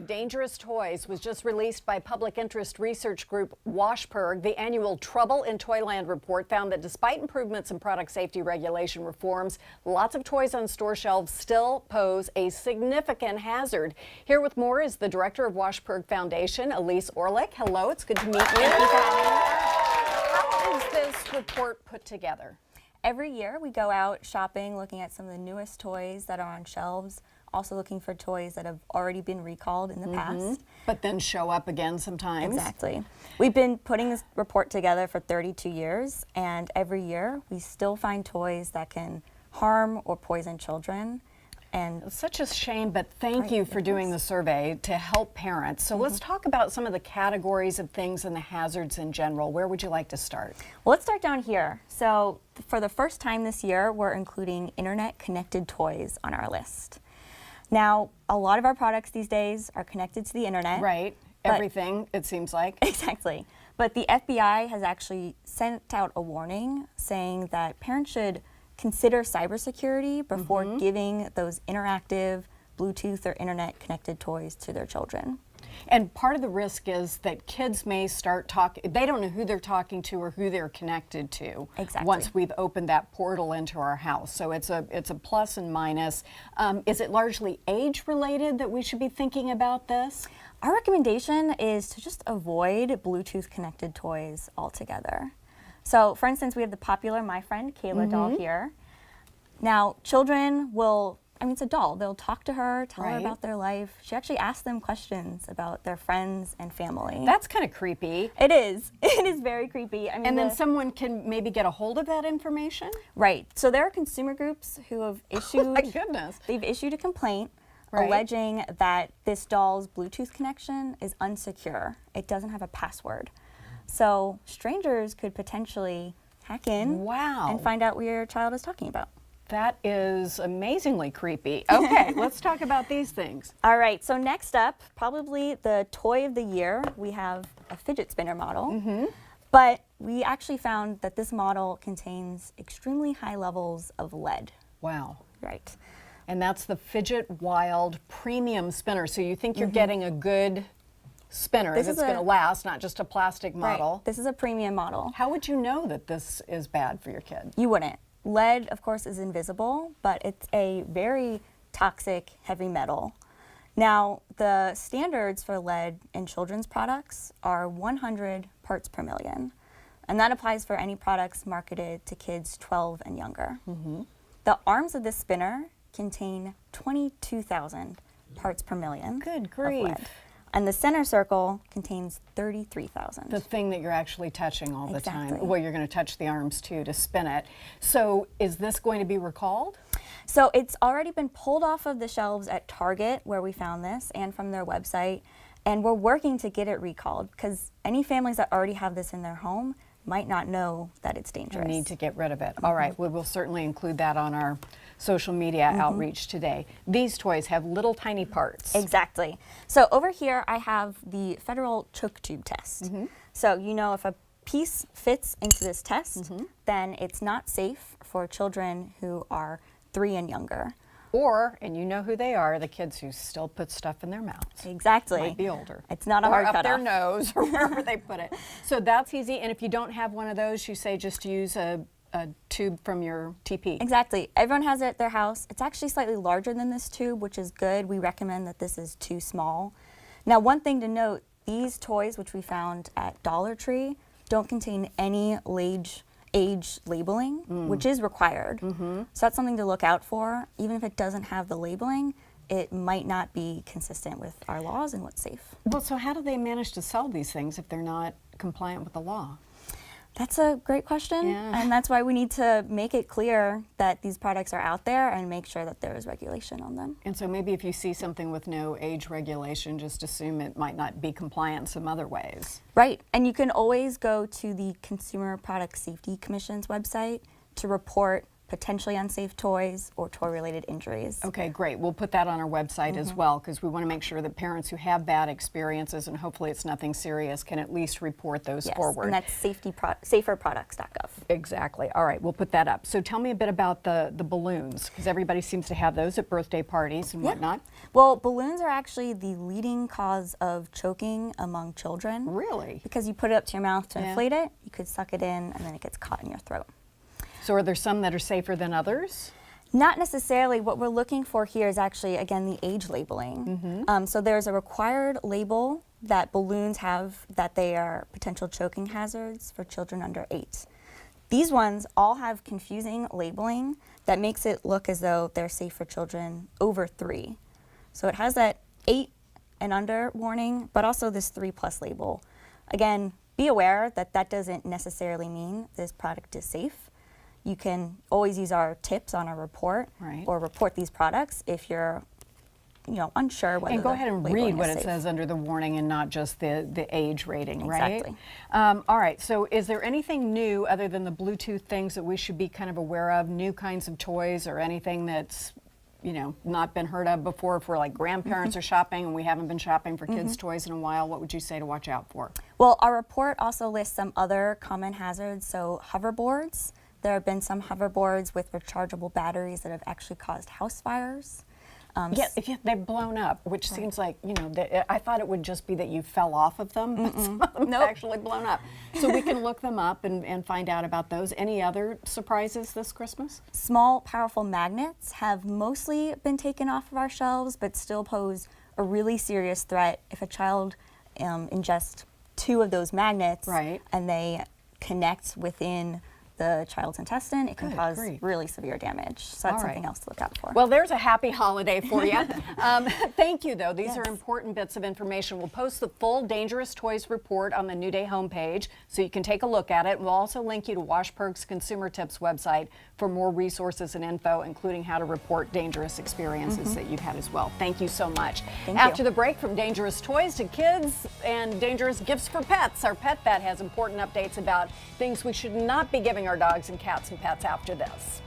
of dangerous toys was just released by public interest research group WashPIRG. The annual Trouble in Toyland report found that despite improvements in product safety regulation reforms, lots of toys on store shelves still pose a significant hazard. Here with more is the director of WashPIRG Foundation, Elise Orlick. Hello, it's good to meet you. Thank you for having me. How is this report put together? Every year we go out shopping, looking at some of the newest toys that are on shelves, also looking for toys that have already been recalled in the past. But then show up again sometimes. Exactly. We've been putting this report together for 32 years, and every year we still find toys that can harm or poison children. And it's such a shame, but thank you for doing the survey to help parents. So let's talk about some of the categories of things and the hazards in general. Where would you like to start? Well, let's start down here. So for the first time this year, we're including internet-connected toys on our list. Now, a lot of our products these days are connected to the internet. Right. Everything, it seems like. Exactly. But the FBI has actually sent out a warning saying that parents should consider cybersecurity before giving those interactive Bluetooth or internet-connected toys to their children. And part of the risk is that kids may start talking, they don't know who they're talking to or who they're connected to. Exactly. Once we've opened that portal into our house. So it's a plus and minus. Is it largely age-related that we should be thinking about this? Our recommendation is to just avoid Bluetooth-connected toys altogether. So, for instance, we have the popular My Friend Kayla doll here. Now, children will, it's a doll. They'll talk to her, tell her about their life. She actually asks them questions about their friends and family. That's kind of creepy. It is. It is very creepy. And then someone can maybe get a hold of that information? Right. So there are consumer groups who have issued, oh my goodness. They've issued a complaint alleging that this doll's Bluetooth connection is unsecure. It doesn't have a password. So strangers could potentially hack in and find out what your child is talking about. That is amazingly creepy. Okay, let's talk about these things. All right, so next up, probably the toy of the year, we have a fidget spinner model. But we actually found that this model contains extremely high levels of lead. Wow. Right. And that's the Fidget Wild Premium Spinner. So you think you're getting a good spinner that's going to last, not just a plastic model. Right. This is a premium model. How would you know that this is bad for your kid? You wouldn't. Lead, of course, is invisible, but it's a very toxic heavy metal. Now, the standards for lead in children's products are 100 parts per million, and that applies for any products marketed to kids 12 and younger. The arms of this spinner contain 22,000 parts per million. Good grief. Of lead. And the center circle contains 33,000. The thing that you're actually touching all the time. Well, you're going to touch the arms too to spin it. So is this going to be recalled? So it's already been pulled off of the shelves at Target, where we found this, and from their website. And we're working to get it recalled, because any families that already have this in their home might not know that it's dangerous. We need to get rid of it. All right, we will certainly include that on our social media outreach today. These toys have little tiny parts. Exactly. So over here I have the federal choke tube test. So you know if a piece fits into this test, then it's not safe for children who are 3 and younger. Or, and you know who they are, the kids who still put stuff in their mouths. Exactly. Might be older. It's not a hard cutoff. Or up their nose, or wherever they put it. So that's easy, and if you don't have one of those, you say just use a tube from your TP. Exactly. Everyone has it at their house. It's actually slightly larger than this tube, which is good. We recommend that this is too small. Now, one thing to note, these toys, which we found at Dollar Tree, don't contain any age labeling, which is required. So that's something to look out for. Even if it doesn't have the labeling, it might not be consistent with our laws and what's safe. Well, so how do they manage to sell these things if they're not compliant with the law? That's a great question, and that's why we need to make it clear that these products are out there and make sure that there is regulation on them. And so maybe if you see something with no age regulation, just assume it might not be compliant some other ways. Right, and you can always go to the Consumer Product Safety Commission's website to report potentially unsafe toys or toy-related injuries. Okay, great. We'll put that on our website as well, because we want to make sure that parents who have bad experiences, and hopefully it's nothing serious, can at least report those Yes, forward. and that's saferproducts.gov. Exactly. All right, we'll put that up. So tell me a bit about the balloons, because everybody seems to have those at birthday parties and whatnot. Well, balloons are actually the leading cause of choking among children. Really? Because you put it up to your mouth to inflate it, you could suck it in, and then it gets caught in your throat. So are there some that are safer than others? Not necessarily. What we're looking for here is actually, again, the age labeling. So there's a required label that balloons have that they are potential choking hazards for children under 8. These ones all have confusing labeling that makes it look as though they're safe for children over 3. So it has that 8 and under warning, but also this 3+ label. Again, be aware that that doesn't necessarily mean this product is safe. You can always use our tips on our report, or report these products if you're, unsure whether. And go ahead and read what it says under the warning and not just the age rating, right? Exactly. All right. So, is there anything new other than the Bluetooth things that we should be kind of aware of? New kinds of toys or anything that's not been heard of before? If we're like grandparents are shopping and we haven't been shopping for kids' toys in a while, what would you say to watch out for? Well, our report also lists some other common hazards. So hoverboards. There have been some hoverboards with rechargeable batteries that have actually caused house fires. They've blown up, which seems like, I thought it would just be that you fell off of them, but some of them have actually blown up. So we can look them up and find out about those. Any other surprises this Christmas? Small, powerful magnets have mostly been taken off of our shelves, but still pose a really serious threat if a child ingests 2 of those magnets and they connect within the child's intestine, it can cause really severe damage. So that's something else to look out for. Well, there's a happy holiday for you. Thank you, though. These are important bits of information. We'll post the full Dangerous Toys report on the New Day homepage so you can take a look at it. We'll also link you to WashPIRG's Consumer Tips website for more resources and info, including how to report dangerous experiences that you've had as well. Thank you so much. After the break, from dangerous toys to kids and dangerous gifts for pets, our Pet Vet has important updates about things we should not be giving our dogs and cats and pets after this.